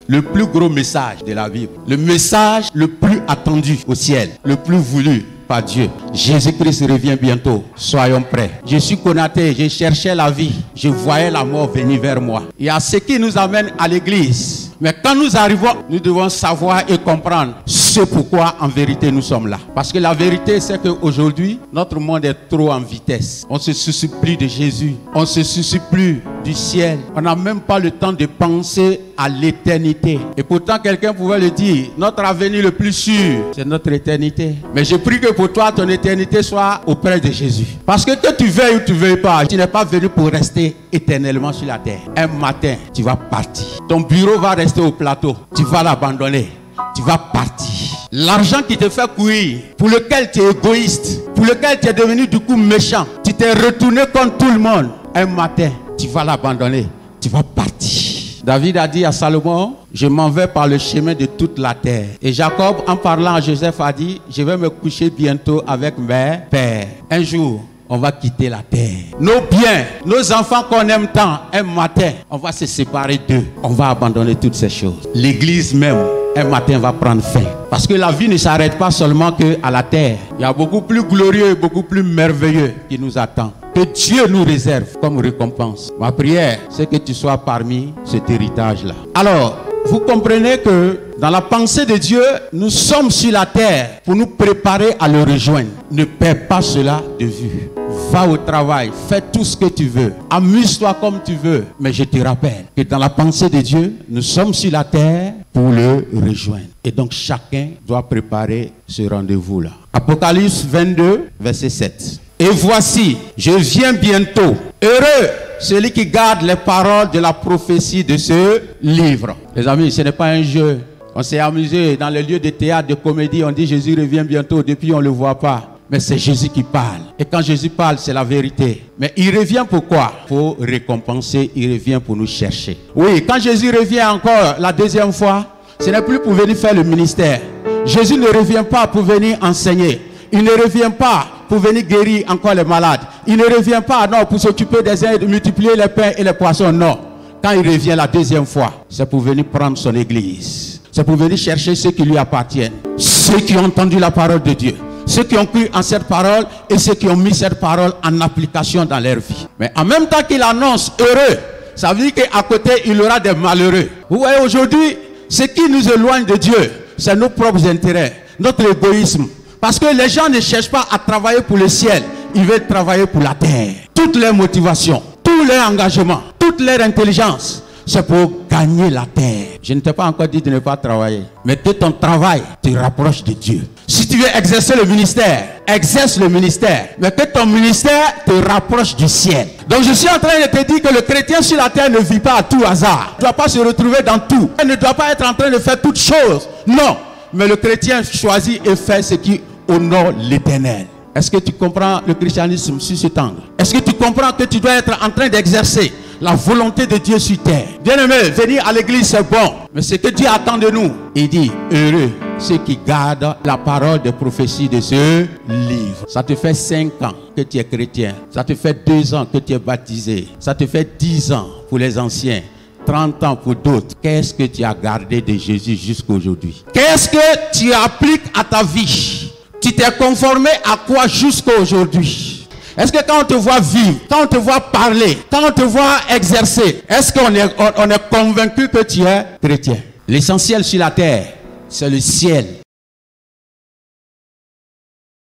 le plus gros message de la Bible, le message le plus attendu au ciel, le plus voulu par Dieu. Jésus-Christ revient bientôt. Soyons prêts. Je suis Konaté, je cherchais la vie. Je voyais la mort venir vers moi. Il y a ce qui nous amène à l'église. Mais quand nous arrivons, nous devons savoir et comprendre ce pourquoi en vérité nous sommes là. Parce que la vérité, c'est qu'aujourd'hui, notre monde est trop en vitesse. On ne se soucie plus de Jésus. On ne se soucie plus du ciel. On n'a même pas le temps de penser à l'éternité. Et pourtant, quelqu'un pouvait le dire, notre avenir le plus sûr, c'est notre éternité. Mais je prie que pour toi, ton éternité soit auprès de Jésus. Parce que tu veuilles ou tu ne veuilles pas, tu n'es pas venu pour rester éternellement sur la terre. Un matin, tu vas partir. Ton bureau va rester au plateau. Tu vas l'abandonner. Tu vas partir. L'argent qui te fait courir, pour lequel tu es égoïste, pour lequel tu es devenu du coup méchant, tu t'es retourné contre tout le monde. Un matin, tu vas l'abandonner. Tu vas partir. David a dit à Salomon, je m'en vais par le chemin de toute la terre. Et Jacob, en parlant à Joseph, a dit, je vais me coucher bientôt avec mes pères. Un jour, on va quitter la terre. Nos biens, nos enfants qu'on aime tant, un matin, on va se séparer d'eux. On va abandonner toutes ces choses. L'église même, un matin, va prendre fin. Parce que la vie ne s'arrête pas seulement qu'à la terre. Il y a beaucoup plus glorieux et beaucoup plus merveilleux qui nous attend. Que Dieu nous réserve comme récompense. Ma prière, c'est que tu sois parmi cet héritage-là. Alors, vous comprenez que dans la pensée de Dieu, nous sommes sur la terre pour nous préparer à le rejoindre. Ne perds pas cela de vue. Va au travail, fais tout ce que tu veux. Amuse-toi comme tu veux. Mais je te rappelle que dans la pensée de Dieu, nous sommes sur la terre pour le rejoindre. Et donc chacun doit préparer ce rendez-vous-là. Apocalypse 22, verset 7. Et voici, je viens bientôt. Heureux celui qui garde les paroles de la prophétie de ce livre. Les amis, ce n'est pas un jeu. On s'est amusé dans les lieux de théâtre, de comédie. On dit Jésus revient bientôt. Depuis, on ne le voit pas. Mais c'est Jésus qui parle. Et quand Jésus parle, c'est la vérité. Mais il revient pourquoi? Pour récompenser. Il revient pour nous chercher. Oui, quand Jésus revient encore la deuxième fois, ce n'est plus pour venir faire le ministère. Jésus ne revient pas pour venir enseigner. Il ne revient pas pour venir guérir encore les malades. Il ne revient pas, non, pour s'occuper des uns et de multiplier les pains et les poissons, non. Quand il revient la deuxième fois, c'est pour venir prendre son église. C'est pour venir chercher ceux qui lui appartiennent. Ceux qui ont entendu la parole de Dieu. Ceux qui ont cru en cette parole et ceux qui ont mis cette parole en application dans leur vie. Mais en même temps qu'il annonce heureux, ça veut dire qu'à côté, il y aura des malheureux. Vous voyez, aujourd'hui, ce qui nous éloigne de Dieu, c'est nos propres intérêts, notre égoïsme. Parce que les gens ne cherchent pas à travailler pour le ciel, ils veulent travailler pour la terre. Toutes leurs motivations, tous leurs engagements, toute leur intelligence, c'est pour gagner la terre. Je ne t'ai pas encore dit de ne pas travailler, mais que ton travail te rapproche de Dieu. Si tu veux exercer le ministère, exerce le ministère, mais que ton ministère te rapproche du ciel. Donc je suis en train de te dire que le chrétien sur la terre ne vit pas à tout hasard. Il ne doit pas se retrouver dans tout. Il ne doit pas être en train de faire toutes choses. Non. Mais le chrétien choisit et fait ce qui honore l'Éternel. Est-ce que tu comprends le christianisme sur cet angle? Est-ce que tu comprends que tu dois être en train d'exercer la volonté de Dieu sur terre? Bien-aimé, venir à l'église c'est bon. Mais ce que Dieu attend de nous, il dit, heureux ceux qui gardent la parole de prophétie de ce livre. Ça te fait 5 ans que tu es chrétien. Ça te fait 2 ans que tu es baptisé. Ça te fait 10 ans pour les anciens. 30 ans pour d'autres. Qu'est-ce que tu as gardé de Jésus jusqu'à aujourd'hui? Qu'est-ce que tu appliques à ta vie? Tu t'es conformé à quoi jusqu'à aujourd'hui? Est-ce que quand on te voit vivre, quand on te voit parler, quand on te voit exercer, est-ce qu'on est convaincu que tu es chrétien? L'essentiel sur la terre, c'est le ciel